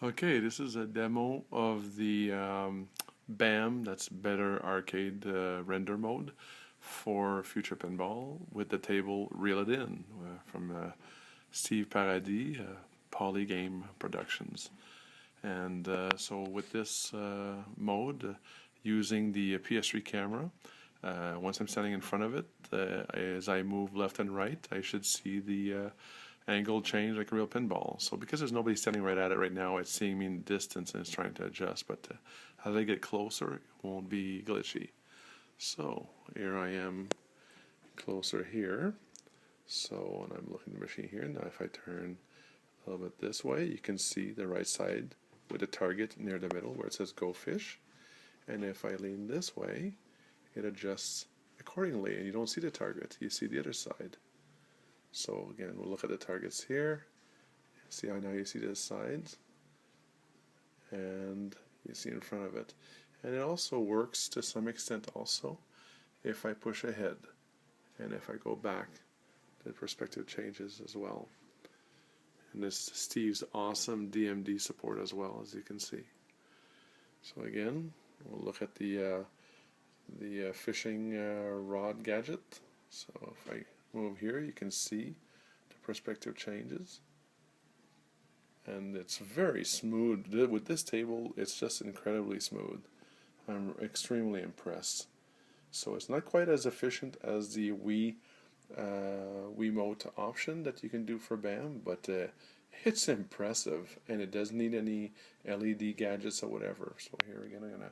Okay, this is a demo of the BAM, that's Better Arcade render mode for Future Pinball with the table Reel It In from Steve Paradis, Polygame Productions. And so with this mode, using the PS3 camera, once I'm standing in front of it, as I move left and right, I should see the angle change like a real pinball. So because there's nobody standing right at it right now, it's seeing me in the distance and it's trying to adjust. But as I get closer, it won't be glitchy. So here I am closer here. So and I'm looking at the machine here. Now if I turn a little bit this way, you can see the right side with the target near the middle where it says Go Fish. And if I lean this way, it adjusts accordingly, and you don't see the target, you see the other side. So again, we'll look at the targets here. See how now you see the sides, and you see in front of it. And it also works to some extent also if I push ahead, and if I go back, the perspective changes as well. And this is Steve's awesome DMD support as well, as you can see. So again, we'll look at the fishing rod gadget. So if I move here, you can see the perspective changes, and it's very smooth. With this table, it's just incredibly smooth. I'm extremely impressed. So it's not quite as efficient as the wiimote option that you can do for BAM, but it's impressive, and it doesn't need any LED gadgets or whatever. So here again, I'm going to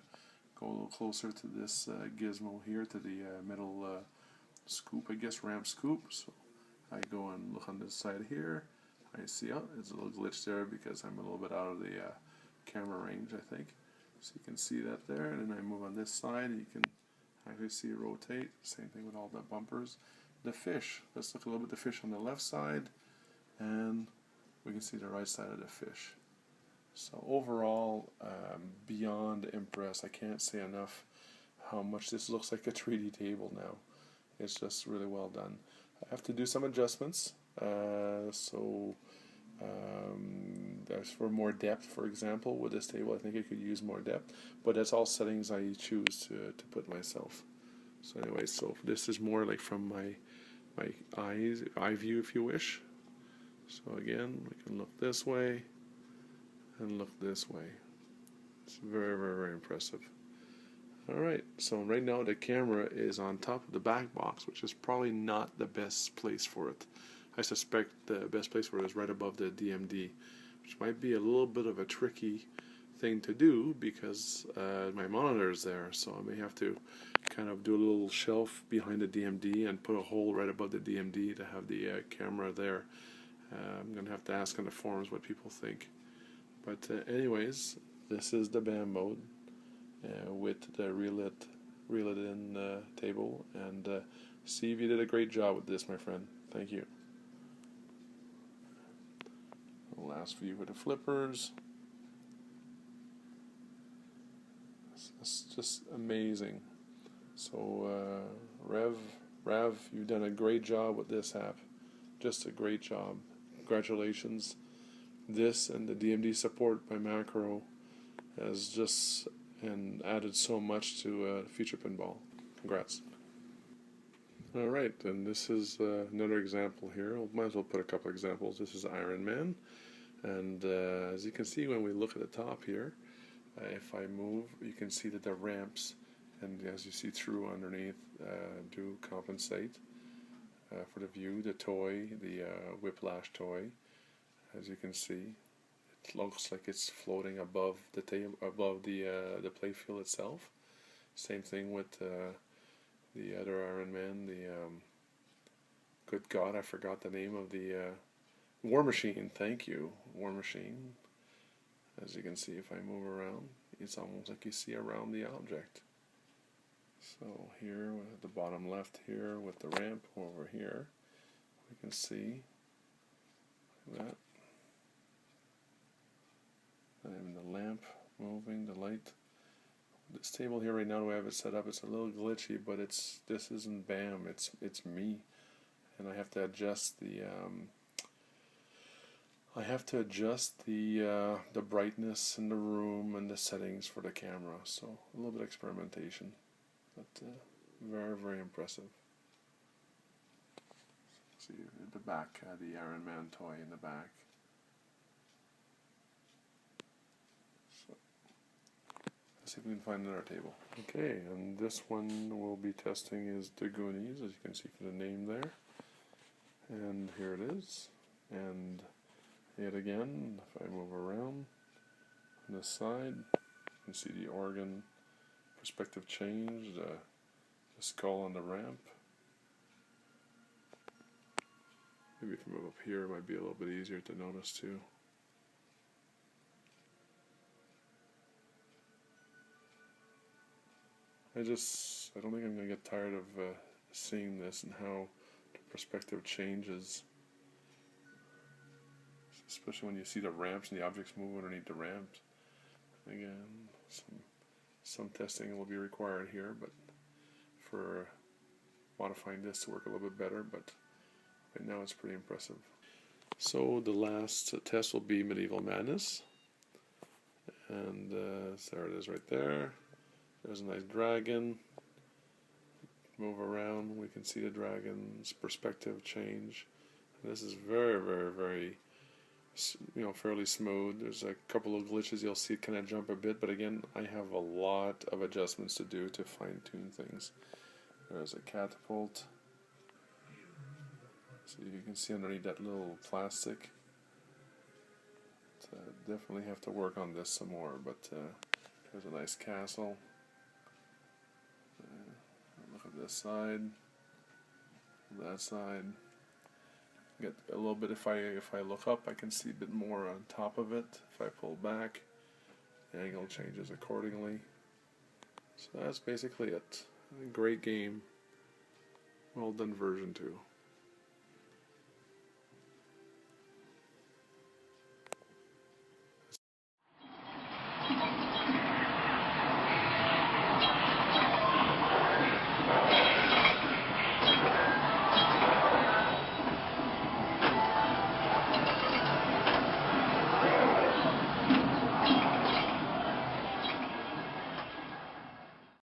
go a little closer to this gizmo here, to the middle scoop, I guess, ramp scoop. So I go and look on this side here. I see, oh, it's a little glitch there because I'm a little bit out of the camera range, I think. So you can see that there, and then I move on this side, you can actually see it rotate. Same thing with all the bumpers. The fish, let's look a little bit at the fish on the left side, and we can see the right side of the fish. So overall, beyond impressed. I can't say enough how much this looks like a 3D table now. It's just really well done. I have to do some adjustments. As for more depth, for example, with this table, I think I could use more depth. But that's all settings I choose to put myself. So anyway, so this is more like from my eye view, if you wish. So again, we can look this way and look this way. It's very, very, very impressive. Alright, so right now the camera is on top of the back box, which is probably not the best place for it. I suspect the best place for it is right above the DMD, which might be a little bit of a tricky thing to do because my monitor is there, so I may have to kind of do a little shelf behind the DMD and put a hole right above the DMD to have the camera there. I'm going to have to ask on the forums what people think. But anyways, this is the BAM mode with the Reel It In table. And Steve, you did a great job with this, my friend. Thank you. Last view with the flippers. It's just amazing. So Rav, you've done a great job with this app. Just a great job. Congratulations. This and the DMD support by Macro has just added so much to Future Pinball. Congrats. Alright, and this is another example here. I might as well put a couple examples. This is Iron Man, and as you can see when we look at the top here, if I move, you can see that the ramps, and as you see through underneath, do compensate for the view. The toy, the Whiplash toy, as you can see, it looks like it's floating above the above the playfield itself. Same thing with the other Iron Man, good God, I forgot the name of the War Machine. Thank you, War Machine. As you can see, if I move around, it's almost like you see around the object. So here at the bottom left here with the ramp over here, we can see that. And the lamp moving, the light. This table here right now, the way I have it set up, it's a little glitchy, but this isn't BAM, it's me, and I have to adjust the brightness in the room and the settings for the camera. So a little bit of experimentation, but very, very impressive. See the back, the Iron Man toy in the back. So let's see if we can find another table. Okay, and this one we'll be testing is the Goonies, as you can see from the name there. And here it is. And yet again, if I move around on this side, you can see the organ perspective change, the skull on the ramp. Maybe if I move up here, it might be a little bit easier to notice too. I don't think I'm going to get tired of seeing this and how the perspective changes. Especially when you see the ramps and the objects move underneath the ramps. Again, some testing will be required here, but for modifying this to work a little bit better, but right now it's pretty impressive. So the last test will be Medieval Madness, and there it is right there. There's a nice dragon. Move around, we can see the dragon's perspective change. And this is very, very, very, fairly smooth. There's a couple of glitches, you'll see it kind of jump a bit, but again, I have a lot of adjustments to do to fine-tune things. There's a catapult. So you can see underneath that little plastic. Definitely have to work on this some more, but there's a nice castle. Look at this side, that side. Get a little bit, if I look up, I can see a bit more on top of it. If I pull back, the angle changes accordingly. So that's basically it. Great game. Well done, version 2.